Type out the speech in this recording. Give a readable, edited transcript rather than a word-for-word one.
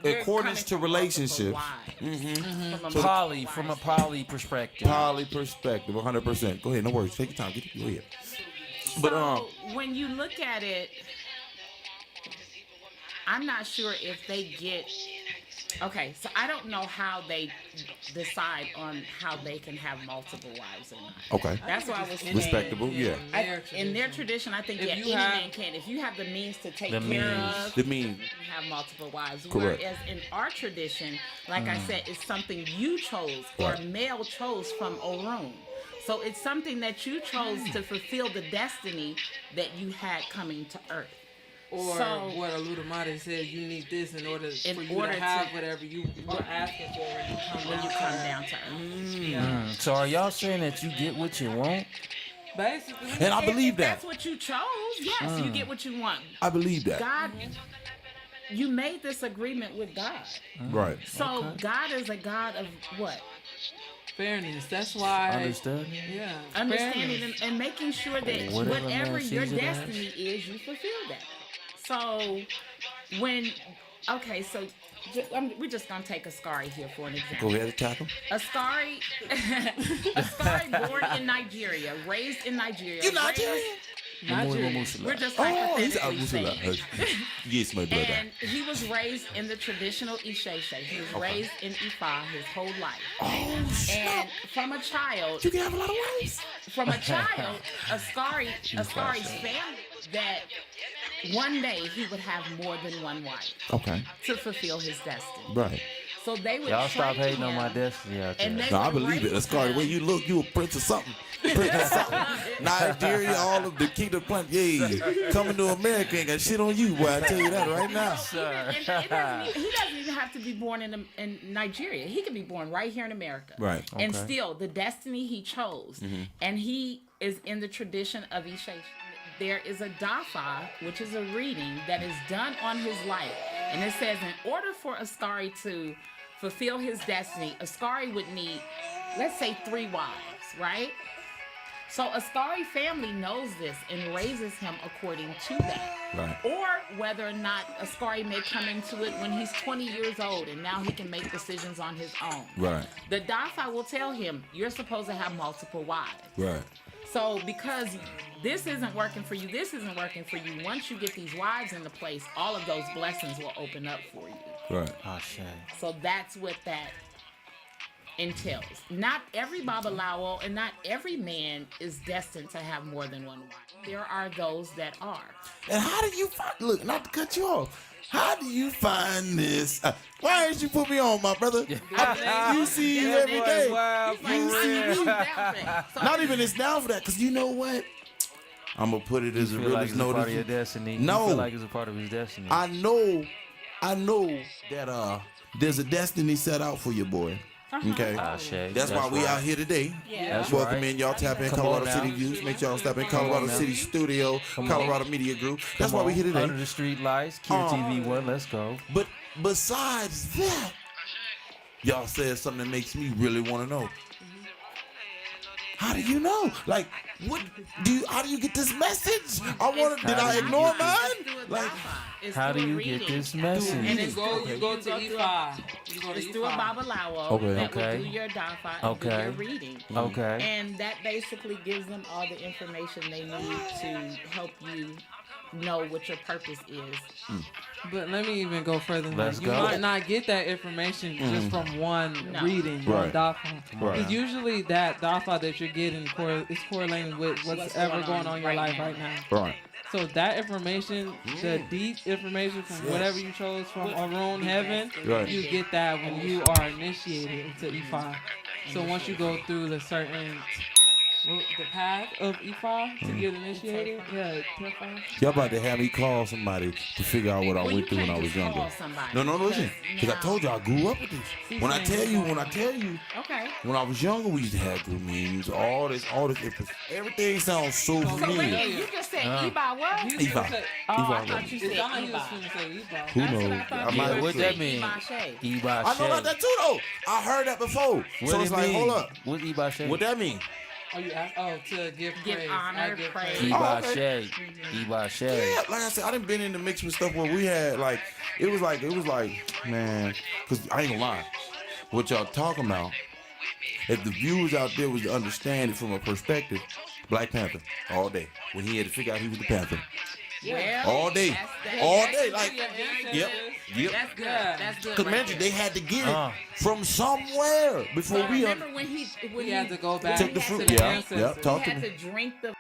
accordance to relationship. From a poly perspective. Poly perspective, 100%. Go ahead, no worries. Take your time. Go ahead. But so when you look at it, I'm not sure if they get. Okay, so I don't know how they decide on how they can have multiple wives or not. Okay. That's why I was saying. Respectable, yeah. In their tradition, I think any man can. If you have the means to take care of, the means, you can have multiple wives. Correct. Whereas in our tradition, like I said, it's something you chose or a male chose from Orun. So it's something that you chose to fulfill the destiny that you had coming to Earth. Or what Aludamade said, you need this in order to have whatever you were asking for when you come down to Earth. So are y'all saying that you get what you want? Basically. And I believe that. That's what you chose. Yes, you get what you want. I believe that. God, you made this agreement with God. Right. So God is a God of what? Fairness. That's why. Understanding. Yeah. Understanding and making sure that whatever your destiny is, you fulfill that. So we're just gonna take Askari here for an example. Go ahead and tackle. Askari, born in Nigeria, raised in Nigeria. You Nigerian? We're just hypothetically saying. Yes, my brother. And he was raised in the traditional Isese. He was raised in Ifa his whole life. Oh, shit. And from a child, you can have a lot of wives. From a child, Askari's family, that one day he would have more than one wife. Okay. To fulfill his destiny. Right. So they would y'all stop hating on my destiny out there. No, I believe it. Askari, the way you look, you a prince of something. Nigeria, all of the kingdom planet. Yeah, coming to America ain't got shit on you, boy. I tell you that right now. And he doesn't even have to be born in Nigeria. He can be born right here in America. Right. Okay. And still, the destiny he chose, and he is in the tradition of Ishe. There is a dafa, which is a reading that is done on his life. And it says in order for Askari to fulfill his destiny, Askari would need, let's say, 3 wives, right? So Askari family knows this and raises him according to that. Right. Or whether or not Askari may come into it when he's 20 years old and now he can make decisions on his own. Right. The dafa will tell him, you're supposed to have multiple wives. Right. So because this isn't working for you, once you get these wives into place, all of those blessings will open up for you. Right. Oh, shit. So that's what that entails. Not every Babalawo and not every man is destined to have more than one wife. There are those that are. And how do you find, look, not to cut you off, how do you find this? Why did you put me on, my brother? You see it every day. You see me. Not even it's down for that, because you know what? I'm going to put it as a real notice. Part of your destiny. No. You feel like it's a part of his destiny. I know that there's a destiny set out for your boy. Okay, that's why we out here today. Yeah. Welcome y'all. Tap in Colorado City Views. Make sure y'all step in Colorado City Studio, Colorado Media Group. That's why we here today. Under the Streetlights, QTV1, let's go. But besides that, y'all said something that makes me really want to know. How do you know? Like, how do you get this message? Did I ignore mine? Like, how do you get this message? And you go to Ifa. It's through a Babalawo that will do your dafa and do your reading. Okay. And that basically gives them all the information they need to help you know what your purpose is. But let me even go further than that. You might not get that information just from one reading, one dafa. Because usually that dafa that you're getting is correlating with what's ever going on in your life right now. Right. So that information, the deep information from whatever you chose from Orun Heaven, you get that when you are initiated into Ifa. So once you go through the path of Ifa to get initiated, y'all about to have me call somebody to figure out what I went through when I was younger. No, listen, because I told you I grew up with this. When I tell you, when I was younger, we used to have group meetings, all this. Everything sounds so familiar. You just said Iba what? Ifa. I thought you said Iba. Who knows? What that mean? Iba. I know about that too, though. I heard that before. So it's like, hold up. What's Iba? What that mean? Oh, you asked? Oh, to give praise. honor, praise. Ibashe. Yeah, like I said, I done been in the mix with stuff where we had like, it was like, man, because I ain't gonna lie, what y'all talking about, if the viewers out there was to understand it from a perspective, Black Panther, all day, when he had to figure out he was the Panther. Well, All day, like, yep. That's good. That's good. Because imagine they had to get it from somewhere before we remember when he had to go back took the to fruit. the Yeah, ancestors. yeah. Talk he to had me. to drink the